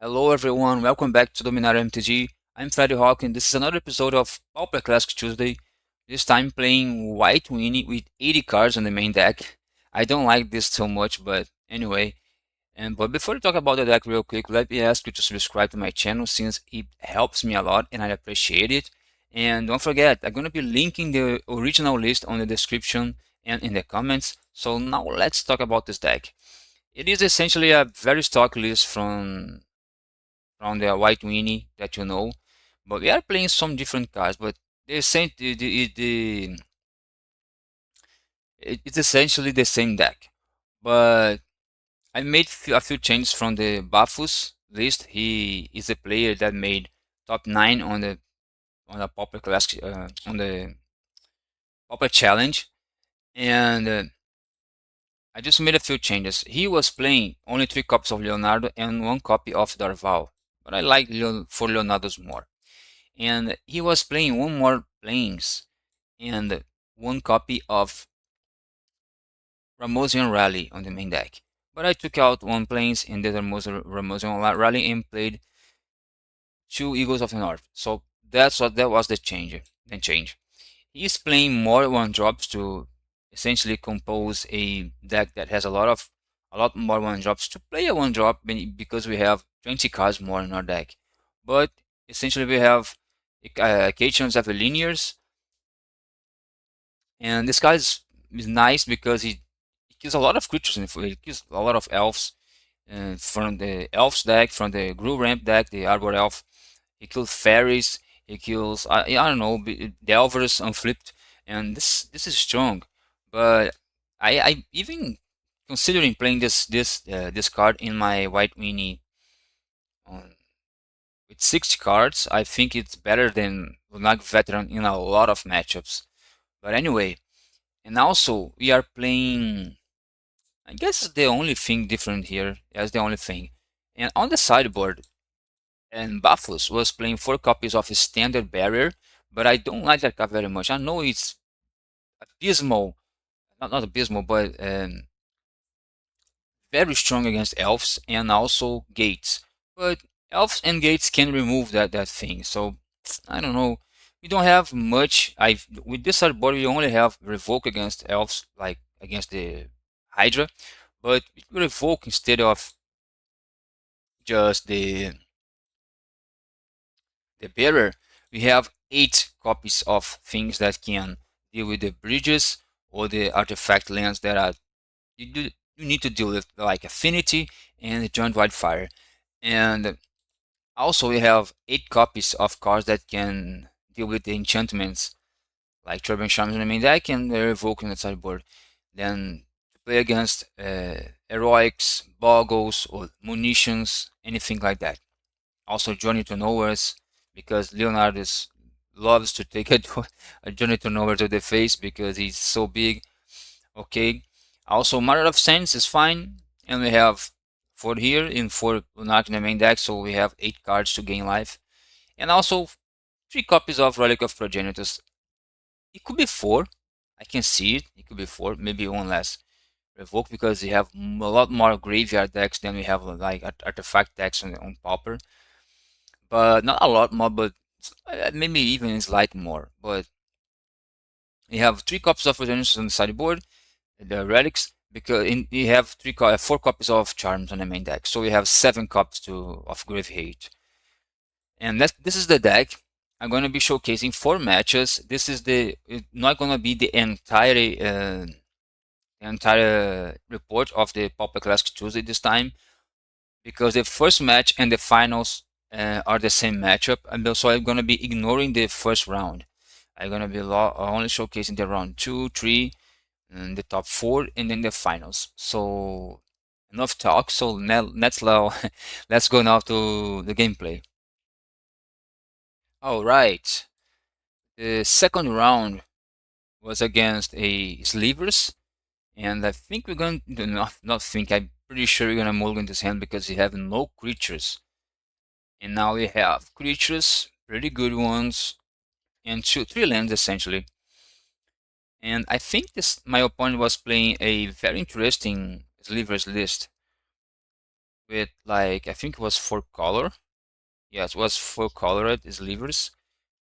Hello everyone, welcome back to Dominar MTG. I'm Freddy Hawk and this is another episode of Pauper Classic Tuesday. This time playing White Weenie with 80 cards on the main deck. I don't like this so much, but anyway. But before we talk about the deck real quick, let me ask you to subscribe to my channel since it helps me a lot and I appreciate it. And don't forget, I'm gonna be linking the original list on the description and in the comments. So now let's talk about this deck. It is essentially a very stock list from the white weenie that you know. But we are playing some different cards, but the same, it's essentially the same deck. But I made a few changes from the Bafus list. He is a player that made top 9 on the Pauper class on the Pauper challenge, and I just made a few changes. He was playing only 3 copies of Leonardo and 1 copy of Darval, but I like for Leonardo's more. And he was playing one more planes and 1 copy of Ramosian Rally on the main deck. But I took out 1 planes in the Ramosian Rally and played 2 Eagles of the North. So that was the change. He's playing more 1 drops to essentially compose a deck that has a lot more 1 drops to play a 1 drop because we have 20 cards more in our deck. But essentially we have occasions of linears. And this guy is nice because he kills a lot of creatures in the He kills a lot of elves from the elves deck, from the Gru Ramp deck, the Arbor Elf. He kills fairies. He kills I don't know the Elvers unflipped, and this is strong. But I even considering playing this card in my white weenie on with 60 cards. I think it's better than Lunag Veteran in a lot of matchups. But anyway. And also, we are playing. I guess the only thing different here. That's the only thing. And on the sideboard, and Buffalo's was playing 4 copies of his standard barrier, but I don't like that card very much. I know it's abysmal, not abysmal, but very strong against elves and also gates. But elves and gates can remove that thing. So I don't know. We don't have much. I with this sideboard we only have revoke against elves, like against the Hydra, but we revoke instead of just the bearer. We have 8 copies of things that can deal with the bridges or the artifact lands that are you need to deal with, like Affinity and Joint Wildfire. And also we have 8 copies of cards that can deal with the enchantments, like Turbine Charms in the main deck and the Revoke in the sideboard. Then to play against Heroics, Boggles, or Munitions, anything like that. Also Journey to Nowheres, because Leonardo loves to take a Journey to Nowhere to the face because he's so big. Okay. Also, Matter of Sense is fine, and we have 4 here in 4 Lunak in the main deck, so we have 8 cards to gain life. And also 3 copies of Relic of Progenitus. It could be 4. I can see it. It could be 4, maybe 1 less. Revoke because we have a lot more graveyard decks than we have like artifact decks on Pauper. But not a lot more, but maybe even slightly more. But we have 3 copies of Progenitus on the sideboard, the relics, because you have 4 copies of charms on the main deck, so we have 7 copies of grave hate. And this is the deck. I'm going to be showcasing 4 matches. This is not going to be the entire report of the Pauper Classic Tuesday this time, because the first match and the finals are the same matchup, and so I'm going to be ignoring the first round. I'm going to be only showcasing the round 2, 3, and the top 4, and then the finals. So enough talk. So now let's go now to the gameplay. All right. The second round was against a Slivers, and I think we're going to not think. I'm pretty sure we're gonna mulligan this hand because we have no creatures, and now we have creatures, pretty good ones, and 3 lands essentially. And I think my opponent was playing a very interesting Slivers list with like, I think it was 4 color. Yes, it was 4 colored slivers.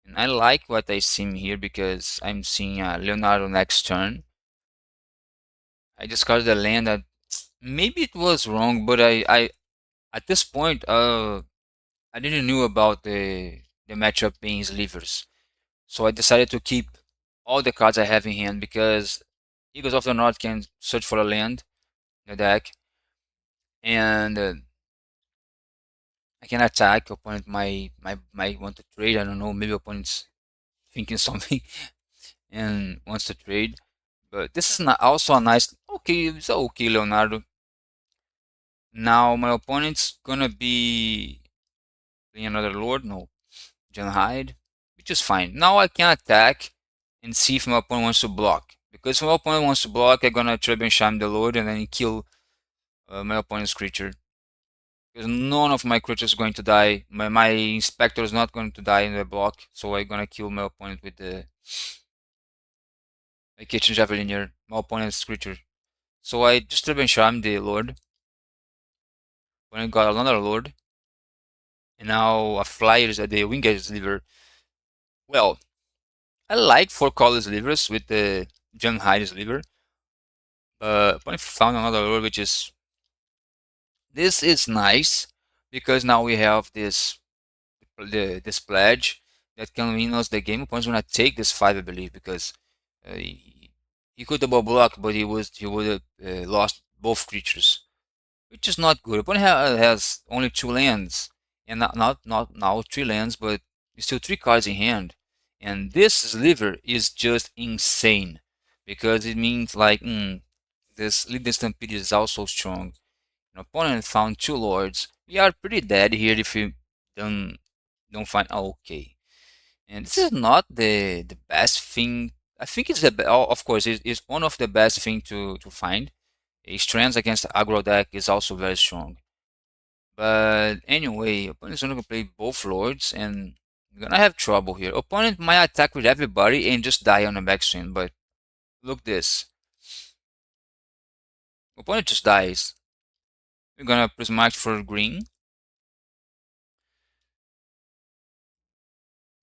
And I like what I see here because I'm seeing Leonardo next turn. I discarded a land that maybe it was wrong, but I at this point I didn't know about the matchup being slivers. So I decided to keep all the cards I have in hand because Eagles of the North can search for a land in the deck, and I can attack. Opponent might want to trade. I don't know. Maybe opponent's thinking something and wants to trade. But this is not also a nice. Okay, it's okay, Leonardo. Now my opponent's gonna be playing another Lord. No, John Hyde, which is fine. Now I can attack and see if my opponent wants to block. Because if my opponent wants to block, I'm gonna Tribune Shine the Lord and then kill my opponent's creature. Because none of my creatures is going to die. My Inspector is not going to die in the block, so I'm gonna kill my opponent with the my Kitchen Javelinier, my opponent's creature. So I just Tribune Shine the Lord. Opponent got another Lord. And now a flyer is at the Winged Sliver. Well, I like 4 color slivers with the John Hyde sliver. But I found another lure which is this is nice because now we have this pledge that can win us the game. Opponent's gonna take this 5, I believe, because he could double block, but he would have lost both creatures, which is not good. Opponent has only 2 lands, and not now 3 lands, but still 3 cards in hand. And this sliver is just insane because it means like this lead stampede is also strong. An opponent found 2 lords. We are pretty dead here if we don't don't find okay. And this is not the best thing. I think it's of course it's one of the best thing to find. A strength against aggro deck is also very strong. But anyway, opponent's gonna play both lords and we're gonna have trouble here. Opponent might attack with everybody and just die on the backswing, but look this. Opponent just dies. We're gonna Prismatic for green.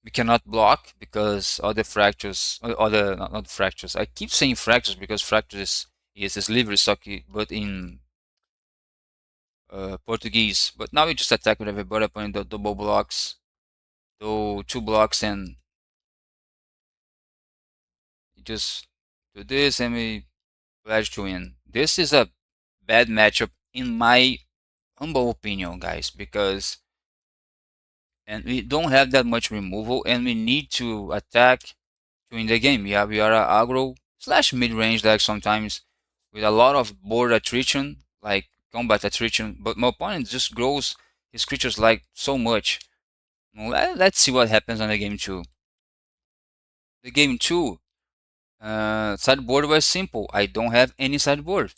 We cannot block because other fractures, other not fractures. I keep saying fractures because fractures is this livery sucky, but in Portuguese. But now we just attack with everybody upon the double blocks, so 2 blocks, and you just do this and we pledge to win. This is a bad matchup in my humble opinion, guys, because and we don't have that much removal, and we need to attack to win the game. Yeah, we are a aggro slash mid-range deck sometimes with a lot of board attrition, like combat attrition, but my opponent just grows his creatures like so much. Well, let's see what happens on the game 2. The game 2, sideboard was simple. I don't have any sideboard.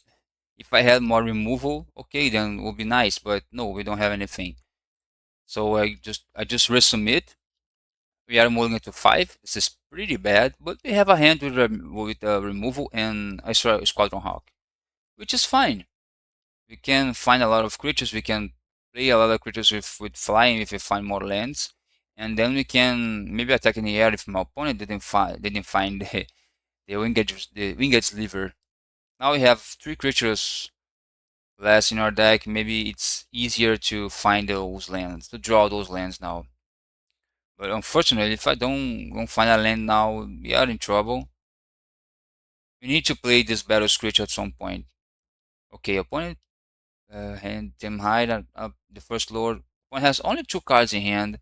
If I had more removal, okay, then it would be nice, but no, we don't have anything. So I just resubmit. We are moving to 5. This is pretty bad, but we have a hand with removal and I saw Squadron Hawk, which is fine. We can find a lot of creatures. We can play a lot of creatures with flying if we find more lands, and then we can maybe attack in the air if my opponent didn't find the winged sliver. Now we have 3 creatures less in our deck. Maybe it's easier to find those lands, to draw those lands now. But unfortunately, if I don't find a land now, we are in trouble. We need to play this battle screech at some point. Okay, opponent hand them hide the first lord. One has only 2 cards in hand,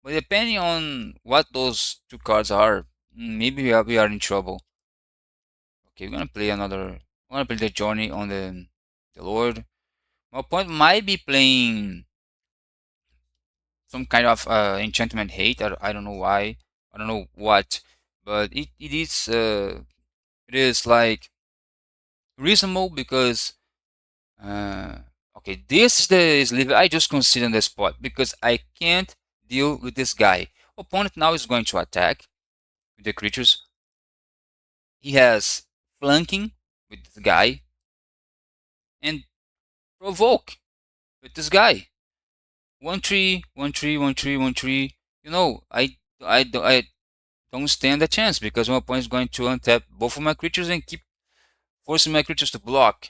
but depending on what those 2 cards are, maybe we are in trouble. Okay, we're gonna play another. We're gonna play the journey on the lord. My opponent might be playing some kind of enchantment hate. I don't know why. I don't know what, but it is like reasonable because okay, this is the I just consider the spot because I can't deal with this guy. Opponent now is going to attack with the creatures. He has flanking with this guy and provoke with this guy. 1-3, 1-3, 1-3, 1-3. You know, I don't stand a chance because my opponent is going to untap both of my creatures and keep forcing my creatures to block.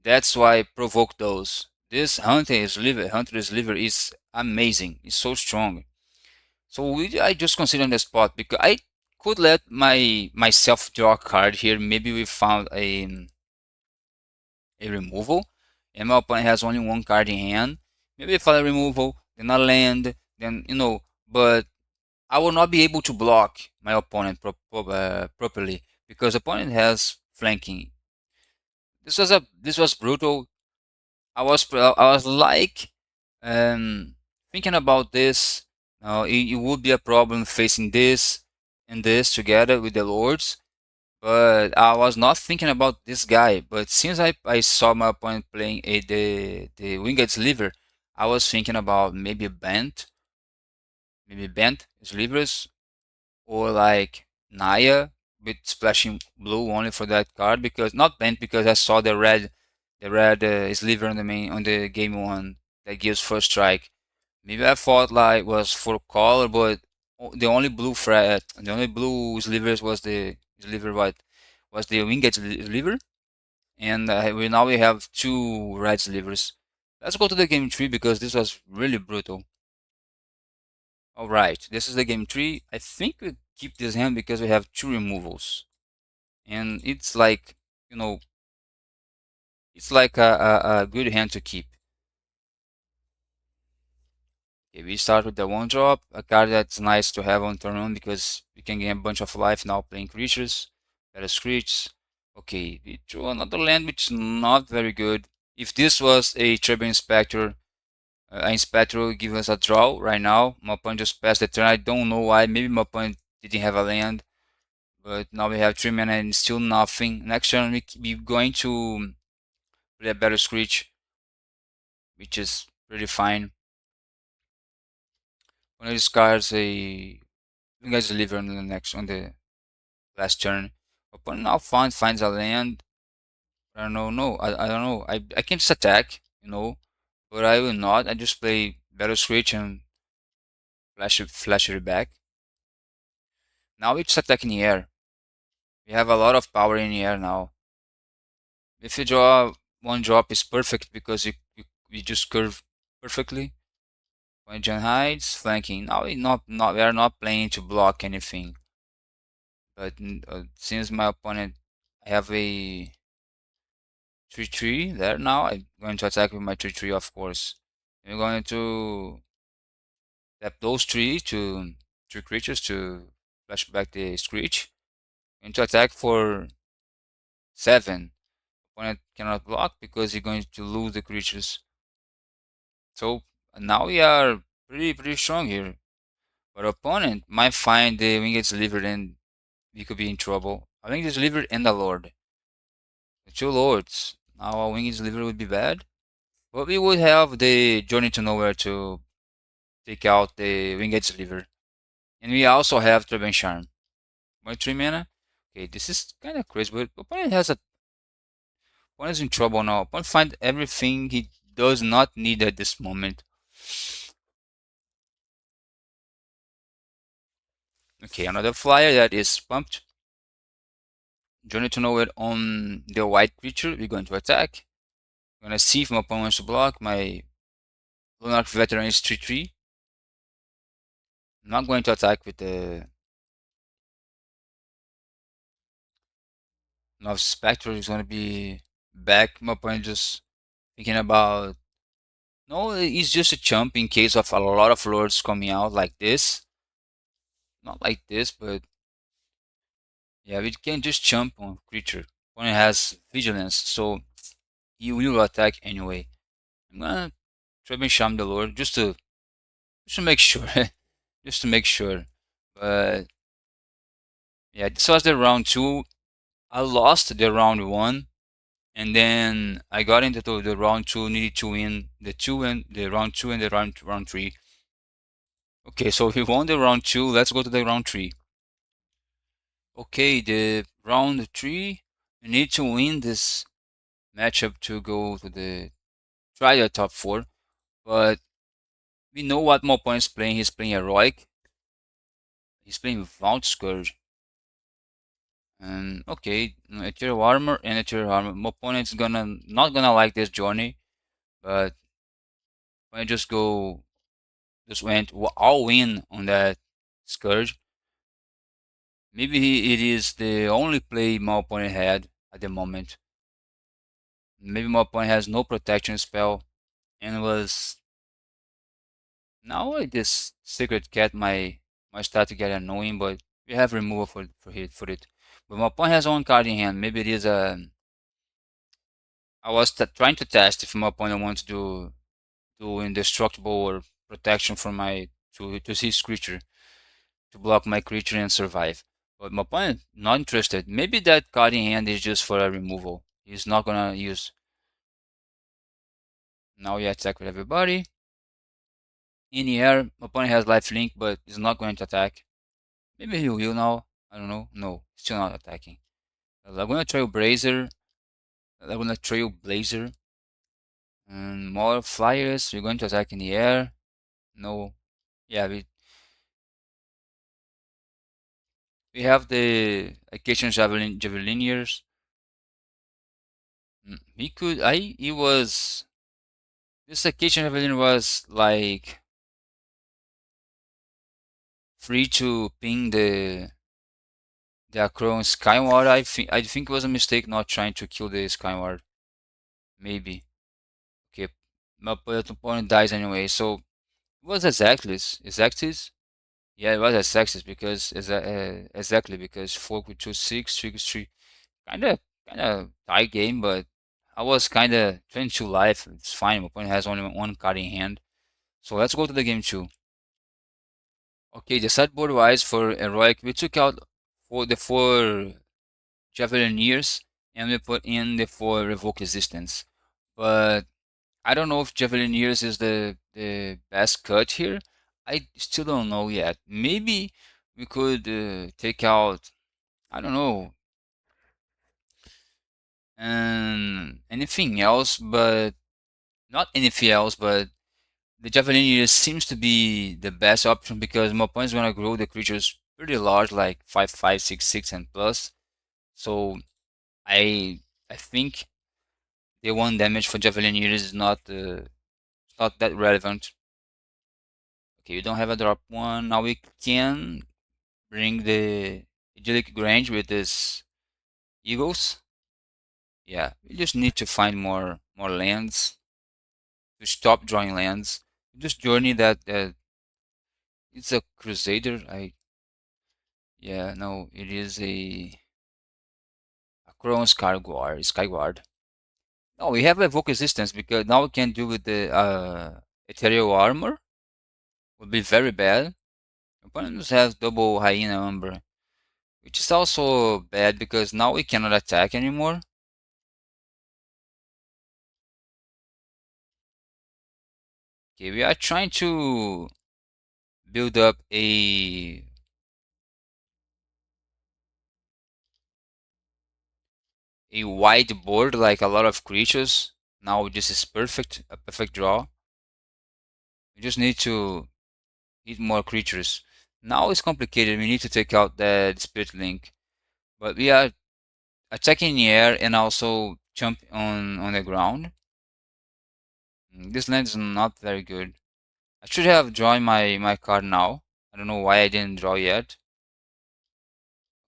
That's why I provoke those. This Hunter's liver is amazing. It's so strong. So I just consider the spot because I could let myself draw a card here. Maybe we found a removal, and my opponent has only one card in hand. Maybe if I removal, then I land, then but I will not be able to block my opponent properly because opponent has flanking. This was brutal. I was like thinking about this. It would be a problem facing this and this together with the lords, but I was not thinking about this guy. But since I saw my opponent playing the winged sliver, I was thinking about maybe bent slivers or like Naya with splashing blue only for that card because not bent because I saw the red sliver on the game one that gives first strike. Maybe I thought like was for color, but the only blue slivers was the sliver what was the winged sliver, and we have two red slivers. Let's go to the game tree because this was really brutal. All right, this is the game tree. I think we keep this hand because we have two removals, and it's like you know, it's like a good hand to keep. Okay, we start with the one drop, a card that's nice to have on turn one because we can gain a bunch of life now playing creatures. That is screech. Okay, we draw another land which is not very good. If this was a Tribal Inspector, Inspector will give us a draw right now. My opponent just passed the turn. I don't know why. Maybe my opponent didn't have a land. But now we have 3 mana and still nothing. Next turn we're going to play a better Screech, which is pretty fine. When I discard a you guys deliver on the last turn. Opponent now finds a land. I don't know, no, I don't know. I can just attack, but I will not. I just play better Screech and flash it back. Now we just attack in the air. We have a lot of power in the air now. If you draw one drop is perfect because you just curve perfectly. When John hides, flanking. Now we are not playing to block anything. But since my opponent, I have a 3-3 there now. I'm going to attack with my 3-3, of course. I'm going to tap those three creatures to flash back the Screech. I'm going to attack for 7. Opponent cannot block because he's going to lose the creatures. So now we are pretty strong here. But opponent might find the winged sliver and we could be in trouble. I think the sliver and the lord. The two lords. Now our winged sliver would be bad. But we would have the journey to nowhere to take out the winged sliver. And we also have Treven Charm. My 3 mana. Okay, this is kind of crazy, but opponent's in trouble now. Opponent find everything he does not need at this moment. Okay, another flyer that is pumped. Journey to nowhere on the white creature. We're going to attack. I'm gonna see if my opponent wants to block. My Lunarch Veteran is 3-3. I'm not going to attack with the Novice Spectre. Is gonna be back. My opponent just thinking about. No, it's just a chump in case of a lot of lords coming out like this. Not like this, but yeah, we can just jump on creature. Opponent has vigilance, so he will attack anyway. I'm gonna try and sham the lord just to make sure, just to make sure. But yeah, this was the round 2. I lost the round 1, and then I got into the round 2, needed to win the round 2 and the round 3. Okay, so we won the round 2. Let's go to the round 3. Okay, the round 3, we need to win this matchup to go to the try the top 4, but we know what my opponent is playing. He's playing Heroic. He's playing Vault Scourge. And okay, Ethereal Armor and Ethereal Armor. My opponent's not gonna like this journey, but when I just went all in on that Scourge. Maybe it is the only play my opponent had at the moment. Maybe my opponent has no protection spell and was now this Secret Cat might start to get annoying, but we have removal for it. But my opponent has one card in hand. Maybe it is a. I was trying to test if my opponent wants to do indestructible or protection for my to his creature to block my creature and survive. But my opponent not interested. Maybe that card in hand is just for a removal. He's not gonna use. Now we attack with everybody. In the air, my opponent has life link, but is not going to attack. Maybe he will now. I don't know. No, still not attacking. Laguna Trailblazer. Laguna Trailblazer. And more flyers. We're going to attack in the air. No. Yeah, we have the Acacian Javelineers. He could. He was. This Acacian Javelin was like free to ping the Akron Skyward. I think it was a mistake not trying to kill the Skyward. Maybe. Okay. My opponent dies anyway. So it was Exactlis. Exactlis? Yeah, it was Exactlis because exactly because 4 could choose 6, 3 could 3. Kinda tight game, but I was kinda 22 life. It's fine. My opponent has only one card in hand. So let's go to the game 2. Okay, the sideboard wise for Heroic, we took out for the 4 Javelineers and we put in the 4 Revoke Resistance. But I don't know if Javelineers is the best cut here. I still don't know yet. Maybe we could take out, I don't know, anything else, but not anything else, but the Javelineers seems to be the best option because my opponent's gonna grow the creatures pretty large, like 5, 5, 6, 6, and plus. So I I think the 1 damage for Javelineers is not that relevant. Okay, we don't have a drop 1. Now we can bring the Idyllic Grange with this Eagles. Yeah, we just need to find more lands to stop drawing lands. This journey that it's a Crusader. Yeah, no, it is a Crown Skyward. No, we have Evoke Resistance because now we can do with the Ethereal Armor. Would be very bad. Opponents have double Hyena Umber, which is also bad because now we cannot attack anymore. Okay, we are trying to build up a wide board like a lot of creatures. Now this is perfect, a perfect draw. We just need to hit more creatures. Now it's complicated. We need to take out that Spirit Link, but we are attacking in the air and also jump on the ground. This land is not very good. I should have drawn my card now. I don't know why I didn't draw yet.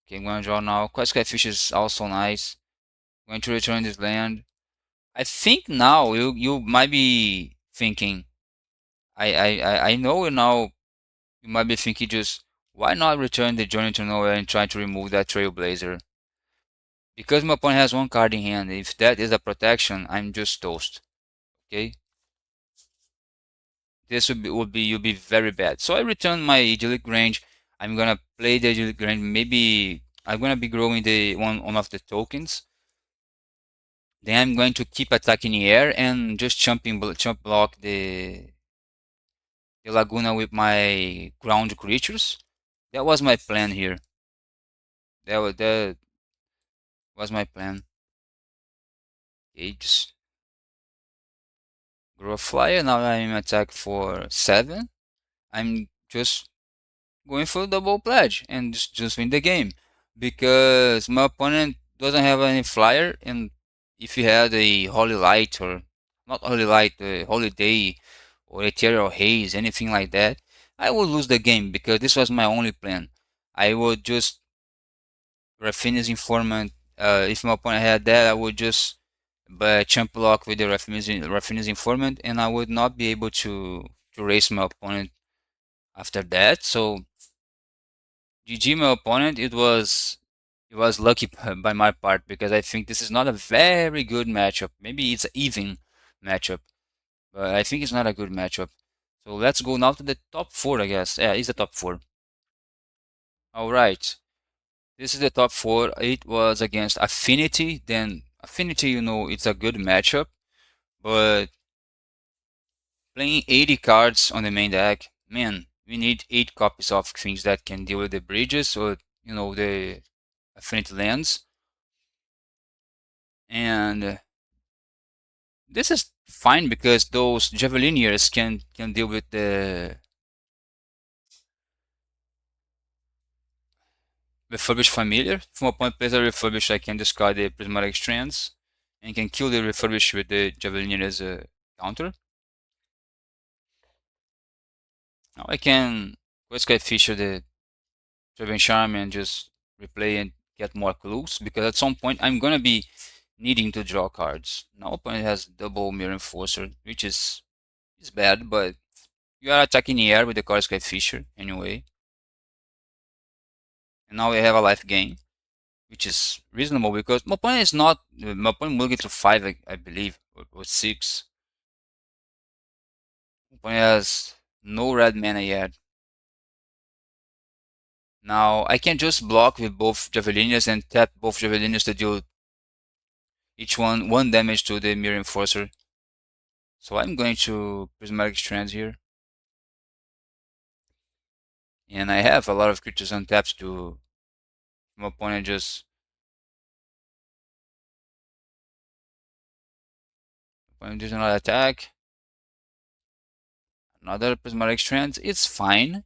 Okay, I'm gonna draw now. Quest Fish is also nice. I'm going to return this land. I think now you might be thinking. I know now you might be thinking just why not return the Journey to Nowhere and try to remove that Trailblazer? Because my opponent has 1 card in hand. If that is a protection, I'm just toast. Okay. This would be very bad. So I return my Idyllic Range. I'm gonna play the Idyllic Range. Maybe I'm gonna be growing the one of the tokens. Then I'm going to keep attacking the air and just chump block the Laguna with my ground creatures. That was my plan here. That was my plan. Okay, Draw a flyer. Now I'm attack for 7. I'm just going for double pledge and just win the game because my opponent doesn't have any flyer, and if he had a holy light or not holy light, a holiday or ethereal haze, anything like that, I would lose the game because this was my only plan. I would just Rafinha's informant. If my opponent had that, I would just chump block with the Rafinha's informant, and I would not be able to race my opponent after that. So GG my opponent. It was lucky by my part because I think this is not a very good matchup. Maybe it's an even matchup, but I think it's not a good matchup. So let's go now to the top four, I guess. Yeah, it's the top four. All right. This is the top four. It was against Affinity. Then Affinity, it's a good matchup, but playing 80 cards on the main deck, man, we need 8 copies of things that can deal with the bridges or the Affinity lands. And this is fine because those Javelineers can deal with the Refurbished Familiar. If my opponent plays a Refurbished, I can discard the Prismatic Strands and can kill the Refurbished with the Javelineer as a counter. Now I can Sky Fisher the Driven Charm and just replay and get more clues because at some point I'm gonna be needing to draw cards. Now opponent has double Mirror Enforcer, which is bad, but you are attacking the air with the Sky Fisher anyway. And now we have a life gain, which is reasonable because my opponent is not. My opponent will get to 5, I believe, or 6. My opponent has no red mana yet. Now I can just block with both Javelinas and tap both Javelinas to deal each one damage to the Mirror Enforcer. So I'm going to Prismatic Strands here. And I have a lot of creatures untapped to my opponent just does another attack. Another Prismatic Strands. It's fine.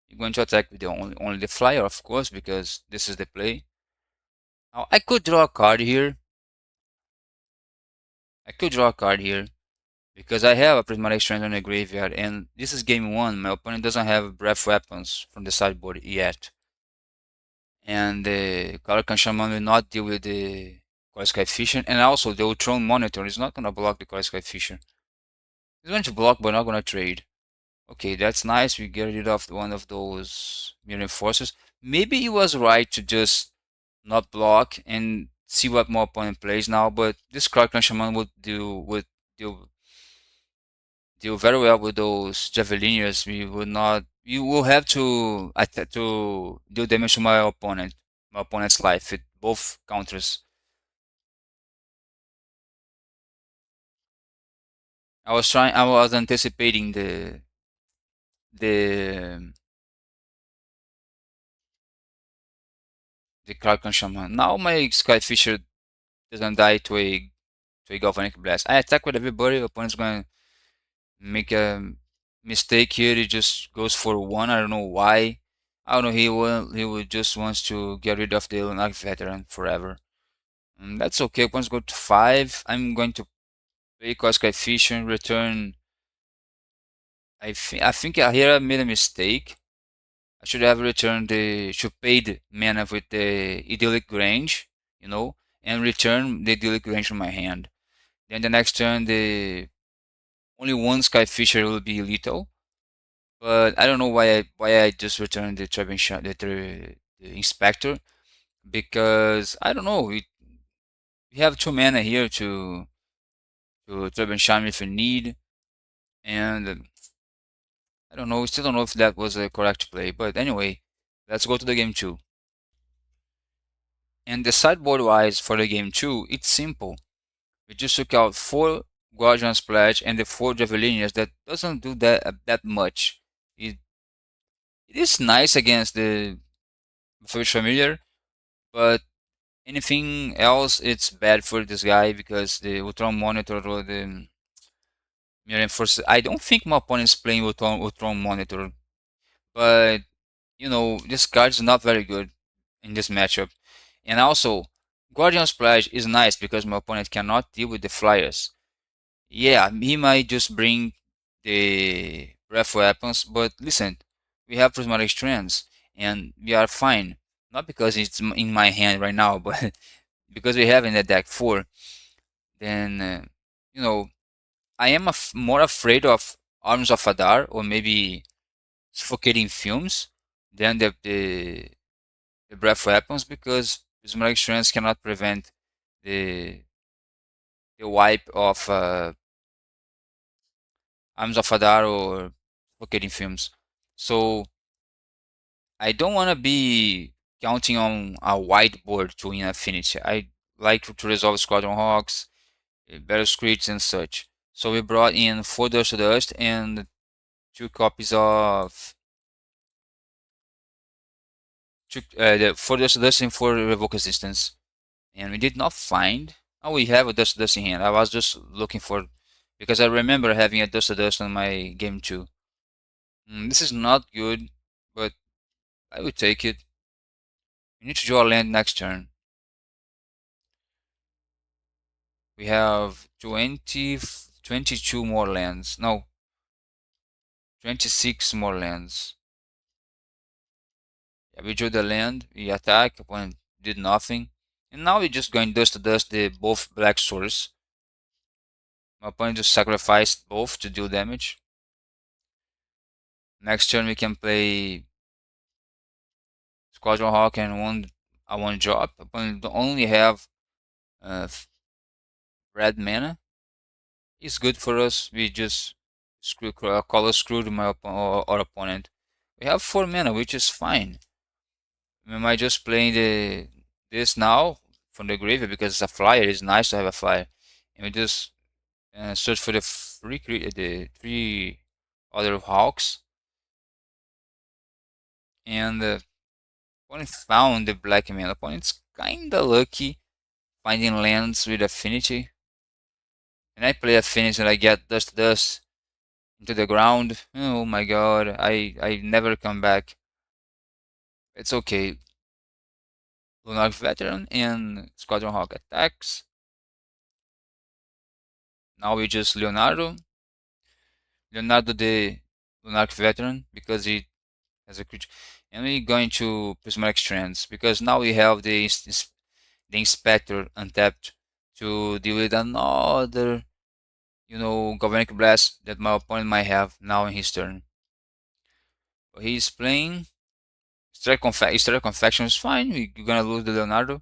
You're going to attack with only the flyer, of course, because this is the play. Now I could draw a card here. Because I have a Prismatic Strand on the graveyard, and this is game 1. My opponent doesn't have breath weapons from the sideboard yet. And the Caracan Shaman will not deal with the Sky Fisher, and also the Ultron Monitor is not going to block the Sky Fisher. It's going to block, but not going to trade. Okay, that's nice. We get rid of one of those Mirror Forces. Maybe it was right to just not block and see what my opponent plays now, but this Caracan Shaman would deal very well with those Javelineers. We would not. You will have to deal damage to my opponent's life with both counters. I was anticipating the the Kraken Shaman. Now my Skyfisher doesn't die to a Galvanic Blast. I attack with everybody. Opponent's gonna make a mistake here. He just goes for 1. I don't know why. I don't know. He would just wants to get rid of the Lunak Veteran forever. That's okay. Opponents go to 5. I'm going to play Sky Fisher and return. I think here I made a mistake. I should have returned should paid mana with the idyllic range, and return the idyllic range from my hand. Then the next turn, the only one Sky Fisher will be lethal, but I don't know why I just returned the Trebin shot, the Inspector, because I don't know. We have 2 mana here to Trebin Shine if you need, and I don't know. We still don't know if that was a correct play, but anyway, let's go to the game 2. And the sideboard wise for the game 2, it's simple. We just took out 4 Guardian Splash and the 4 Javelinas. That doesn't do that much. It is nice against the First Familiar, but Anything else, it's bad for this guy because the Ultron Monitor or the Mirror Force. I don't think my opponent is playing Ultron Monitor, but this card is not very good in this matchup. And also, Guardian Splash is nice because my opponent cannot deal with the flyers. Yeah, he might just bring the breath weapons, but listen, we have prismatic strands and we are fine. Not because it's in my hand right now, but because we have in the deck 4. Then, you know, I am more afraid of Arms of Adar or maybe Suffocating Fumes than the breath weapons because prismatic strands cannot prevent the the wipe of Arms of Adar or Suffocating Fumes. So I don't want to be counting on a whiteboard to win Affinity. I like to resolve Squadron Hawks, Battle Scripts, and such. So we brought in 4 Dust to Dust and 2 copies of the 4 Dust to Dust and 4 Revoke Resistance. And we did not find. Oh, we have a Dust to Dust in hand. I was just looking for because I remember having a Dust to Dust on my game too. This is not good, but I would take it. We need to draw a land next turn. We have 22 more lands. No, 26 more lands. Yeah, we drew the land, we attack, opponent did nothing. And now we're just going dust to dust the both black swords. My opponent just sacrificed both to deal damage. Next turn we can play Squadron Hawk and one drop. Opponent only have uh, red mana. It's good for us. We just color screwed our opponent. We have 4 mana, which is fine. We might just play this now from the graveyard because it's a flyer. It's nice to have a flyer, and we just search for the 3 other hawks, and opponent found the black man. Opponent's kinda lucky finding lands with affinity. And I play affinity and I get dust into the ground. Oh my god, I never come back. It's okay. Lunar Veteran and Squadron Hawk attacks. Now we just Leonardo. Leonardo the Lunarch Veteran because he has a creature. And we're going to Prismatic Strands because now we have the Inspector untapped to deal with another, Galvanic Blast that my opponent might have now in his turn. But he's playing Strike Confection is fine. We're gonna lose the Leonardo.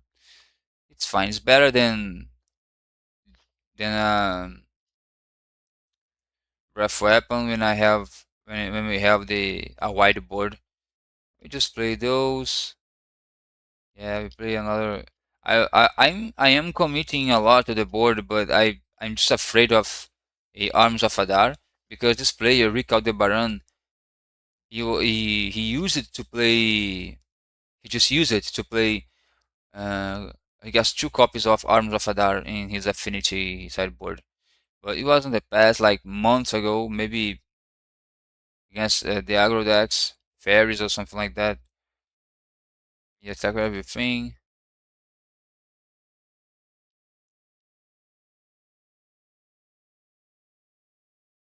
It's fine. It's better than Breath Weapon when we have a wide board. We just play those. Yeah, we play another. I am committing a lot to the board, but I'm just afraid of a Arms of Adar because this player Rick Aldebaran he used it to play. He just used it to play. Uh, he has 2 copies of Arms of Adar in his Affinity sideboard, but it was in the past, like months ago, maybe against the aggro decks, fairies or something like that. He attacked everything.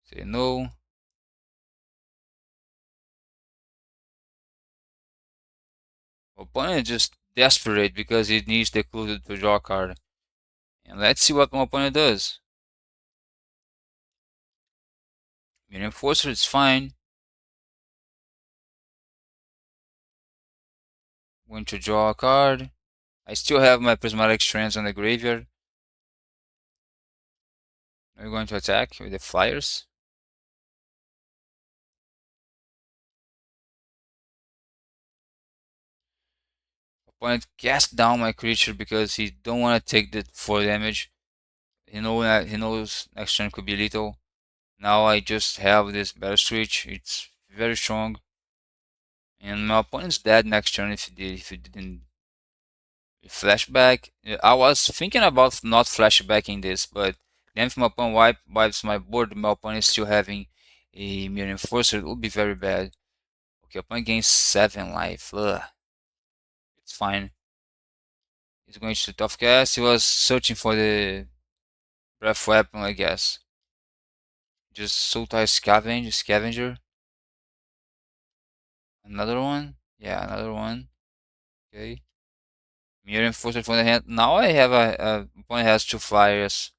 Say no. Opponent is just desperate because he needs the clue to draw a card. And let's see what my opponent does. Reinforcer is fine. Going to draw a card. I still have my Prismatic Strands on the graveyard. We're going to attack with the Flyers. Opponent cast down my creature because he don't want to take the 4 damage. He knows next turn could be lethal. Now I just have this Battle Switch. It's very strong. And my opponent's dead next turn if he didn't Flashback. I was thinking about not flashbacking this, but then if my opponent wipes my board, my opponent is still having a Mirror Enforcer, it would be very bad. Okay, opponent gains 7 life. Ugh, it's fine. He's going to tough cast. He was searching for the breath weapon, I guess. Just Sultai Scavenger. Another one? Yeah, another one. Okay. Mirror Enforcer from the hand. Now I have a opponent has 2 flyers.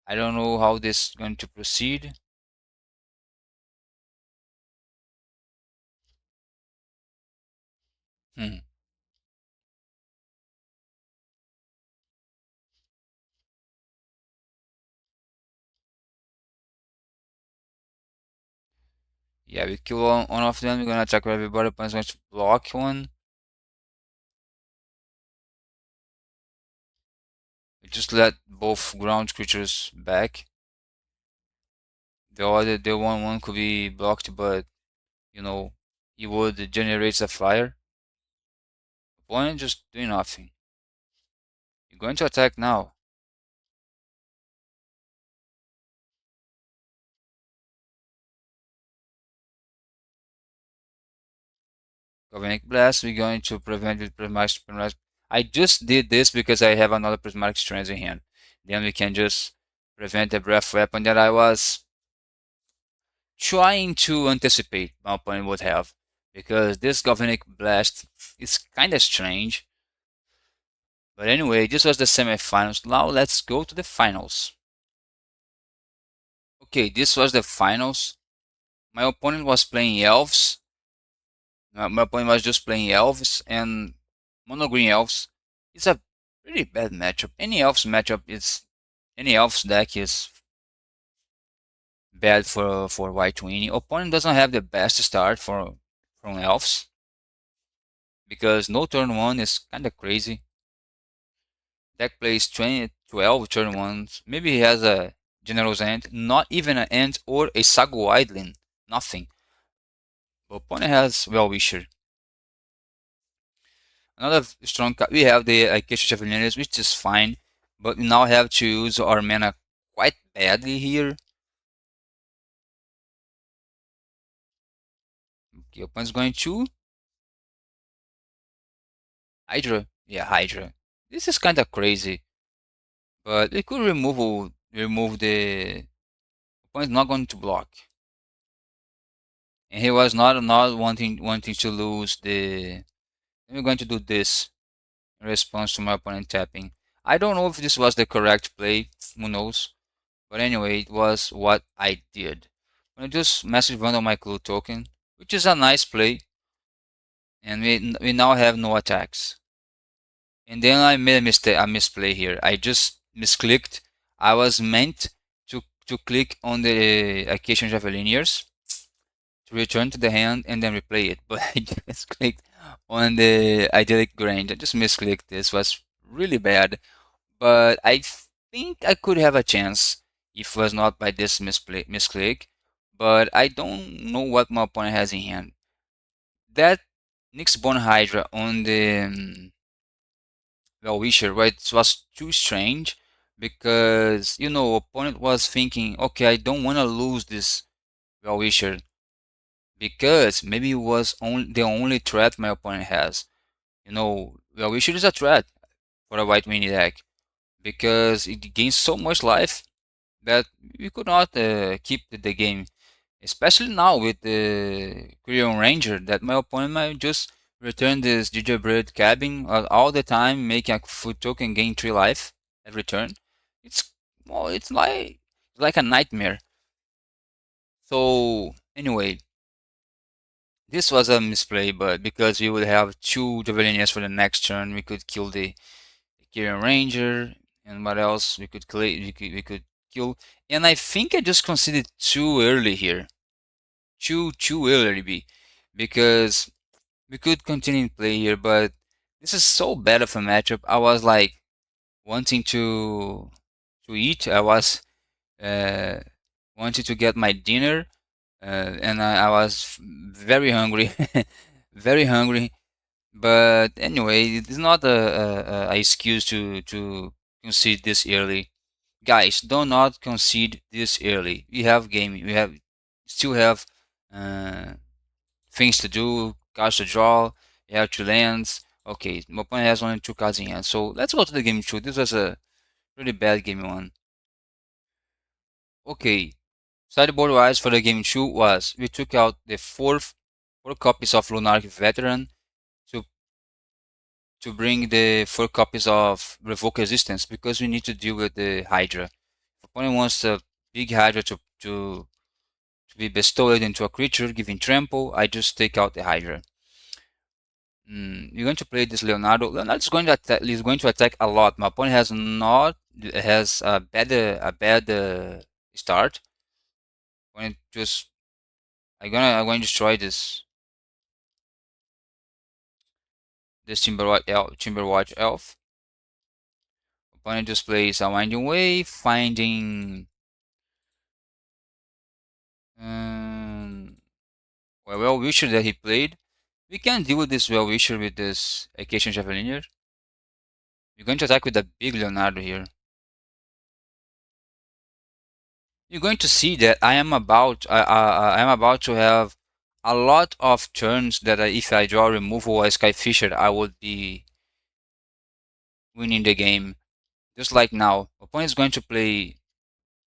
I don't know how this is going to proceed. Hmm. Yeah, we kill one of them. We're gonna attack everybody. Opponent's going to block one. We just let both ground creatures back. The one could be blocked, but you know, he would generate a flyer. Opponent just doing nothing. You're going to attack now. Galvanic Blast, we're going to prevent with Prismatic. I just did this because I have another Prismatic Strands in hand. Then we can just prevent the Breath Weapon that I was trying to anticipate my opponent would have. Because this Galvanic Blast is kind of strange. But anyway, this was the semifinals. Now let's go to the finals. Okay, this was the finals. My opponent was playing Elves. My opponent was just playing Elves and Mono Green Elves. It's a pretty bad matchup. Any Elves deck is bad for White Weenie. Opponent doesn't have the best start for from Elves because no turn one is kind of crazy. Deck plays 20, 12 turn ones. Maybe he has a General's End, not even an End or a Sago Idlin. Nothing. But opponent has Well-Wisher. Another strong card. We have the Acacia Chevaliers, which is fine, but we now have to use our mana quite badly here. Okay, opponent's going to Hydra. Yeah, Hydra. This is kind of crazy, but we could remove the opponent's not going to block, and he was not wanting to lose the. We're going to do this in response to my opponent tapping. I don't know if this was the correct play. Who knows? But anyway, it was what I did. I just massive bundle my clue token, which is a nice play, and we now have no attacks. And then I made a misplay here. I just misclicked. I was meant to click on the Acacia Javelineers to return to the hand and then replay it, but I just clicked on the Idyllic Grange. I just misclicked. This was really bad, but I think I could have a chance if it was not by this misclick. But I don't know what my opponent has in hand. That Nyxborn Hydra on the Well-Wisher, right, was too strange because, you know, opponent was thinking, okay, I don't want to lose this Well-Wisher because maybe it was the only threat my opponent has. You know, Well-Wisher is a threat for a White Mini deck because it gains so much life that we could not keep the game, especially now with the Creon Ranger, that my opponent might just return this gingerbread cabin all the time, making a food token gain 3 life every turn. It's well, it's like a nightmare. So anyway, this was a misplay, but because we would have 2 Javelinias for the next turn, we could kill the Kyrian Ranger, and what else we could kill. And I think I just considered too early here. Too early because we could continue to play here, but this is so bad of a matchup. I was like wanting to eat. I was uh, wanting to get my dinner, and I was very hungry, very hungry. But anyway, it's not a excuse to concede this early. Guys, do not concede this early. We have game. We have still have uh, things to do. Cards to draw. You have two lands. Okay, my opponent has only two cards in hand. So let's go to the game two. This was a really bad game one. Okay, sideboard wise for the game two was we took out the four copies of Lunarch Veteran to bring the 4 copies of Revoke Resistance because we need to deal with the Hydra. If opponent wants a big Hydra to be bestowed into a creature, giving trample, I just take out the Hydra. You're going to play this Leonardo. Leonardo is going to attack. Is going to attack a lot. My opponent has a bad start. When it just I'm going to destroy this Timberwatch elf. Opponent just plays a Winding Wave, finding Well-Wisher that he played. We can deal with this Well-Wisher with this Acacian Javeliner. You're going to attack with a big Leonardo here. You're going to see that I am about to have a lot of turns that if I draw removal or Skyfisher, I would be winning the game. Just like now, opponent is going to play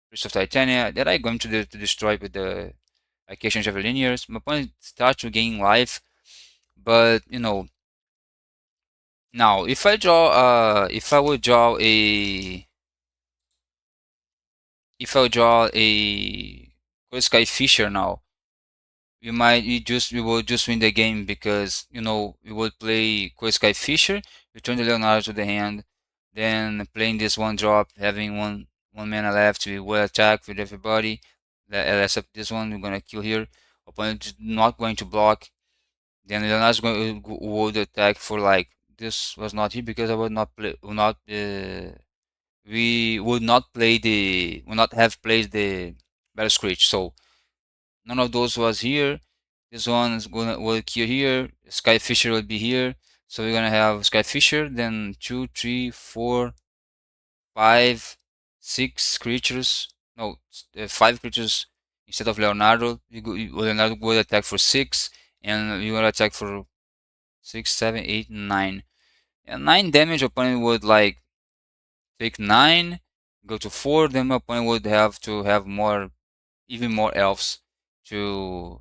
Priest of Titania that I'm going to destroy with the Acacian Javeliniers. My opponent starts to gain life, but now if I draw if I draw a Skyfisher now, we will just win the game because we will play Skyfisher, return the Leonardo to the hand, then playing this one drop, having one mana left, we will attack with everybody. Except this one, we're gonna kill here. Opponent is not going to block. Then Leonardo would attack for like this was not here because I would not play will not we would not play the would not have played the Battle Screech. So none of those was here. This one is gonna will kill here. Skyfisher will be here. So we're gonna have Skyfisher, then 2, 3, 4, 5, 6 creatures. No, 5 creatures instead of Leonardo. Leonardo will attack for 6, and we will attack for 6, 7, 8, 9. And 9 damage. Opponent would like take 9, go to 4. Then my opponent would have to have even more elves to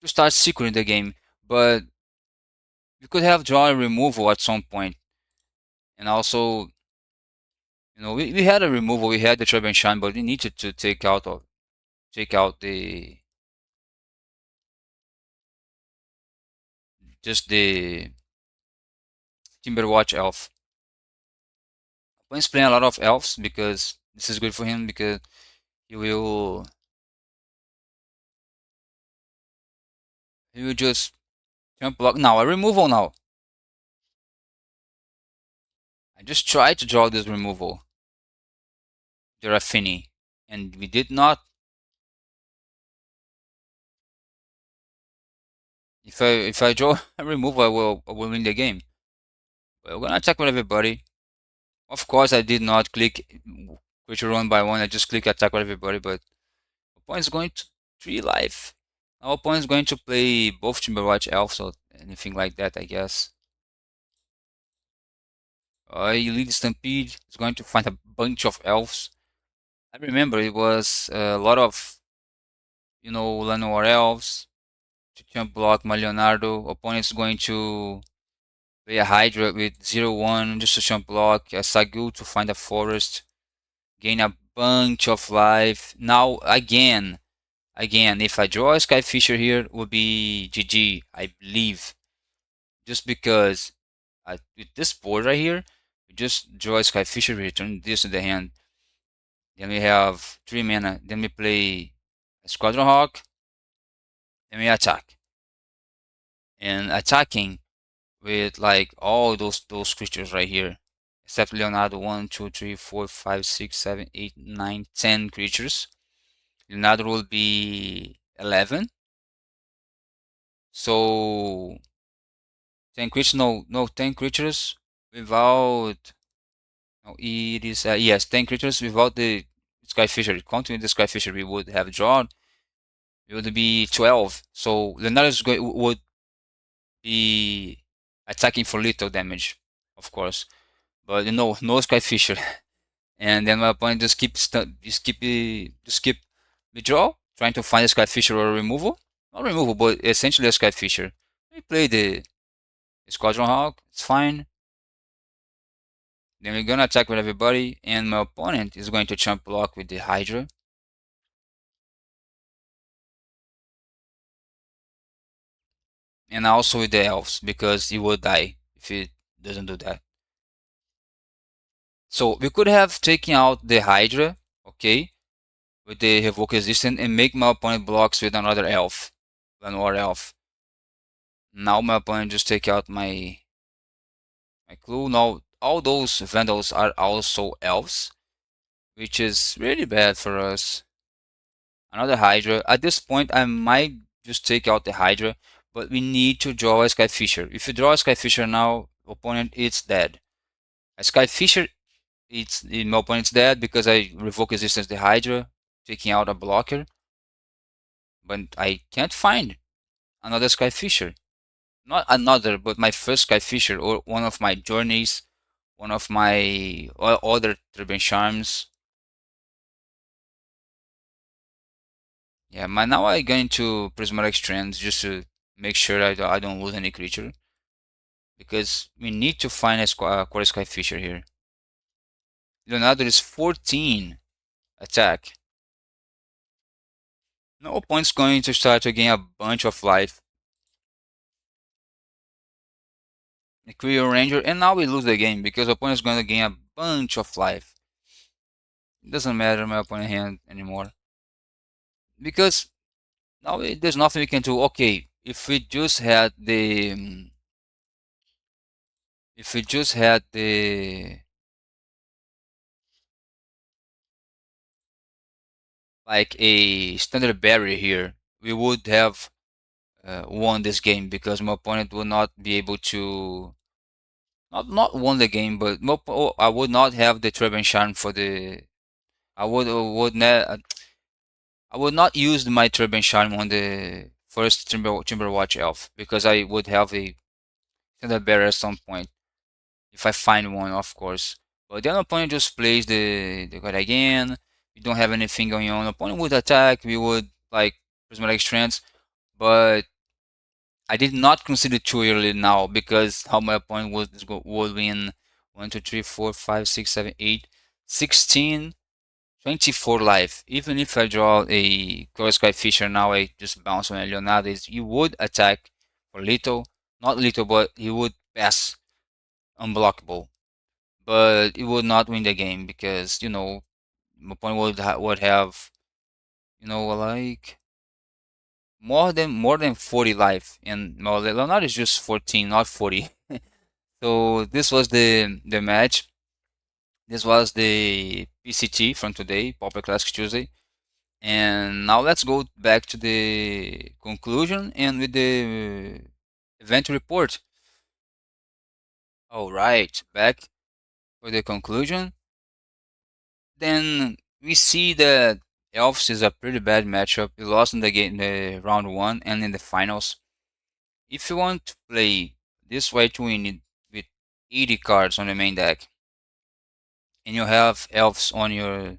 start securing the game. But we could have drawn removal at some point, and also we had a removal. We had the Trouble and Shine, but we needed to take out the just the Timberwatch elf. Opponent's playing a lot of elves because this is good for him because he will just jump block now. A removal now. I just tried to draw this removal, the Raffini, and we did not. If I draw a removal, I will win the game. But we're gonna attack with everybody. Of course, I did not click creature one by one. I just click attack with everybody. But opponent's going to 3 life. Our opponent's going to play both Timberwatch elves or anything like that, I guess. You lead Stampede. He's going to find a bunch of elves. I remember it was a lot of Llanowar elves to jump block my Leonardo. Opponent's going to play a Hydra with 0/1 just to jump block. A Sagul to find a forest. Gain a bunch of life. Now again, if I draw a Skyfisher here, it would be GG, I believe. Just because with this board right here, we just draw a Skyfisher, return this to the hand. Then we have 3 mana. Then we play a Squadron Hawk. Then we attack. And attacking with like all those creatures right here. Except Leonardo, 1, 2, 3, 4, 5, 6, 7, 8, 9, 10 creatures. Leonardo will be 11. So 10 creatures, no 10 creatures without, no, it is, yes, 10 creatures without the Sky Fisher. Counting with the Sky Fisher, we would have drawn, it would be 12. So would be attacking for little damage, of course. But no Sky Fisher. And then my opponent just keep withdraw, trying to find a Sky Fisher or removal. Not removal, but essentially a Sky Fisher. We play the Squadron Hawk, it's fine. Then we're gonna attack with everybody, and my opponent is going to chump block with the Hydra. And also with the Elves, because he will die if he doesn't do that. So we could have taken out the Hydra, okay, with the Revoke Resistance, and make my opponent blocks with another Elf, one more Elf. Now my opponent just take out my clue. Now all those Vandals are also Elves, which is really bad for us. Another Hydra. At this point, I might just take out the Hydra, but we need to draw a Sky Fisher. If you draw a Sky Fisher now, opponent is dead. A Sky Fisher, my opponent's dead because I revoke resistance the Hydra, taking out a blocker. But I can't find another Sky Fisher. Not another, but my first Sky Fisher, or one of my journeys, one of my other Turbine Charms. Yeah, now I go into Prismatic Strands just to make sure I don't lose any creature. Because we need to find a Quarter Sky Fisher here. Leonardo is 14 attack. No opponent's going to start to gain a bunch of life. The Creo Ranger, and now we lose the game because opponent's going to gain a bunch of life. It doesn't matter my opponent hand anymore. Because now there's nothing we can do. Okay, if we just had the like a standard barrier here, we would have won this game because my opponent would not be able to not won the game, but I would not have the Turbine Charm for the I would not use my Turbine Charm on the first Timberwatch Elf because I would have a standard barrier at some point if I find one, of course. But then opponent just plays the card again. We don't have anything going on. Opponent would attack. We would like Prismatic Strands, but I did not consider too early now because how my opponent would win 1, 2, 3, 4, 5, 6, 7, 8, 16, 24 life. Even if I draw a Color Sky Fisher now, I just bounce on a Leonardo. You would attack for little, not little, but he would pass unblockable. But it would not win the game because my opponent would have like more than 40 life, and Leonardo is just 14, not 40. So this was the match. This was the PCT from today, Pauper Classic Tuesday. And now let's go back to the conclusion and with the event report. All right, back for the conclusion. Then we see that Elves is a pretty bad matchup. We lost in the game, the round 1 and in the finals. If you want to play this way to win with 80 cards on the main deck, and you have Elves on your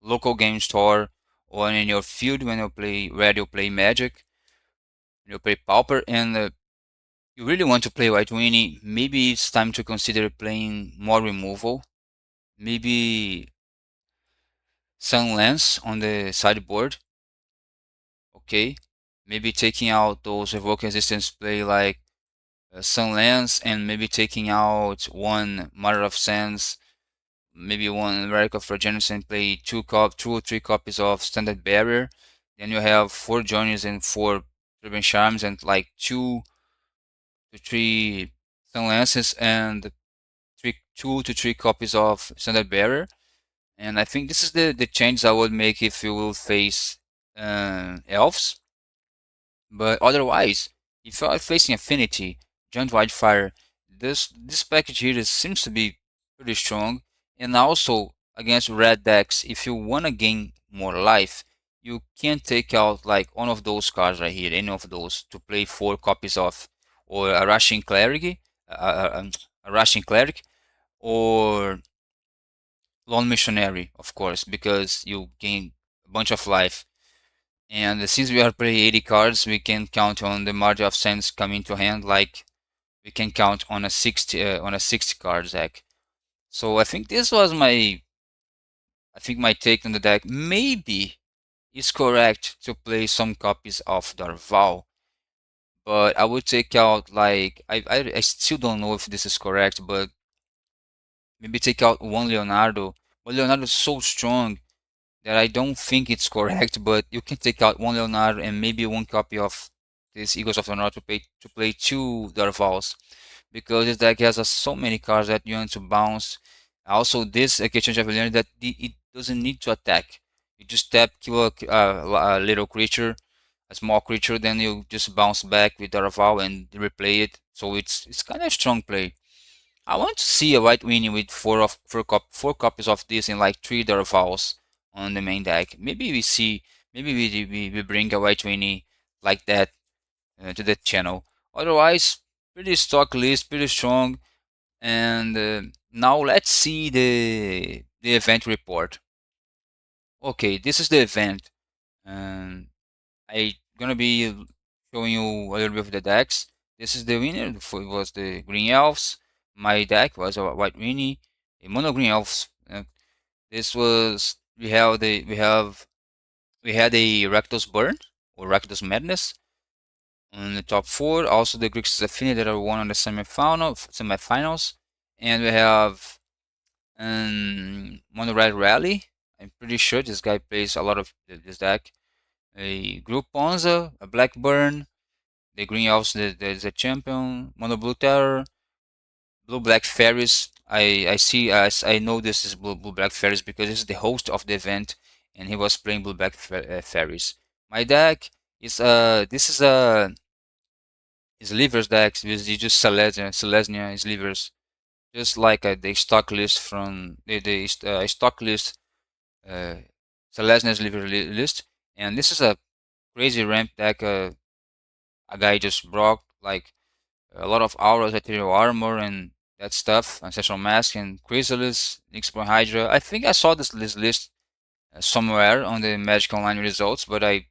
local game store or in your field when you play Magic, you play Pauper, and you really want to play White Weenie, maybe it's time to consider playing more removal. Maybe Sunlance on the sideboard. Okay, maybe taking out those Evoke Resistance play like Sunlance, and maybe taking out one Mother of Sands, maybe one Relic of Regenesis, and play two or three copies of Standard Barrier. Then you have 4 Journeys and 4 Turbine Charms, and like 2 to 3 Sunlances and 2 to 3 copies of Standard Barrier. And I think this is the change I would make if you will face Elves. But otherwise, if you are facing Affinity, Giant Wildfire. This package here seems to be pretty strong. And also against red decks, if you wanna gain more life, you can take out like one of those cards right here, any of those, to play 4 copies of, or a Rushing Cleric, a Rushing Cleric, or Lone Missionary, of course, because you gain a bunch of life. And since we are playing 80 cards, we can count on the margin of sense coming to hand, like we can count on a 60 card deck. So I think my take on the deck maybe is correct to play some copies of Darval, but I would take out like I still don't know if this is correct, but maybe take out one Leonardo. But Leonardo is so strong that I don't think it's correct, but you can take out one Leonardo and maybe one copy of this Eagles of Leonardo to play 2 Darvals, because this deck has so many cards that you want to bounce. Also, this exchange of learned that it doesn't need to attack. You just tap, kill a little creature, a small creature, then you just bounce back with Darval and replay it. So it's kind of strong play. I want to see a white Weenie with 4 copies of this and like 3 Darvals on the main deck. Maybe we see, maybe we bring a white Weenie like that to the channel. Otherwise, pretty stock list, pretty strong. And now let's see the event report. Okay, this is the event. Um, I gonna be showing you a little bit of the decks. This is the winner. It was the Green Elves. My deck was a White Weenie, a Mono Green Elves. This was we had a Rakdos Burn or Rakdos Madness on the top 4. Also the GRIXIS Affinity that are won on the semifinals, and we have Mono Red Rally. I'm pretty sure this guy plays a lot of this deck. A Group Ponza, a Blackburn, the Green Elves, the champion, Mono Blue Terror, Blue Black Fairies. I know this is Blue Black Fairies because this is the host of the event, and he was playing Blue Black Fairies. My deck is this is Slivers deck with just Selesnya Slivers, just like the stock list from the stock list uh, Selesnya Sliver list, and this is a crazy ramp deck. A guy just brought like a lot of auras, ethereal armor, and that stuff, ancestral mask, and chrysalis, Nyxborn Hydra. I think I saw this list somewhere on the Magic Online results, but I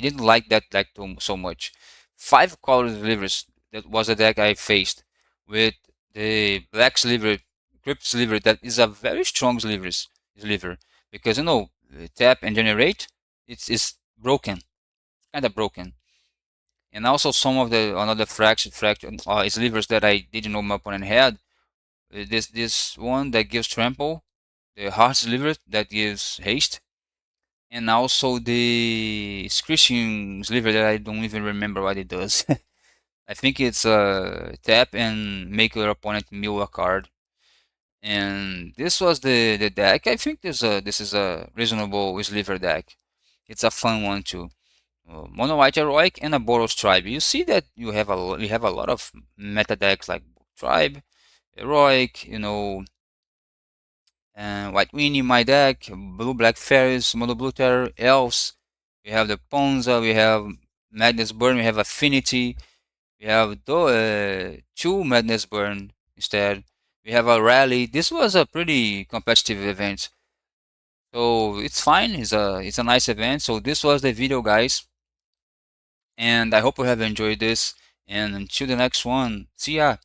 didn't like that deck so much. 5 color slivers. That was a deck I faced with the black sliver, crypt sliver. That is a very strong sliver because tap and generate. It's broken, kind of broken. And also some of the another fraction slivers that I didn't know my opponent had. This one that gives trample, the hard sliver that gives haste, and also the screeching sliver that I don't even remember what it does. I think it's tap and make your opponent mill a card. And this was the deck. I think this is a reasonable sliver deck. It's a fun one too. Mono White Heroic and a Boros Tribe. You see that you have a lot of meta decks like Tribe, Heroic, and White Weenie, my deck, Blue Black Fairies, Mono Blue Terror, Elves. We have the Ponza, we have Madness Burn, we have Affinity, we have 2 Madness Burn instead. We have a Rally. This was a pretty competitive event. So it's fine, it's a nice event. So this was the video, guys. And I hope you have enjoyed this. And until the next one, see ya.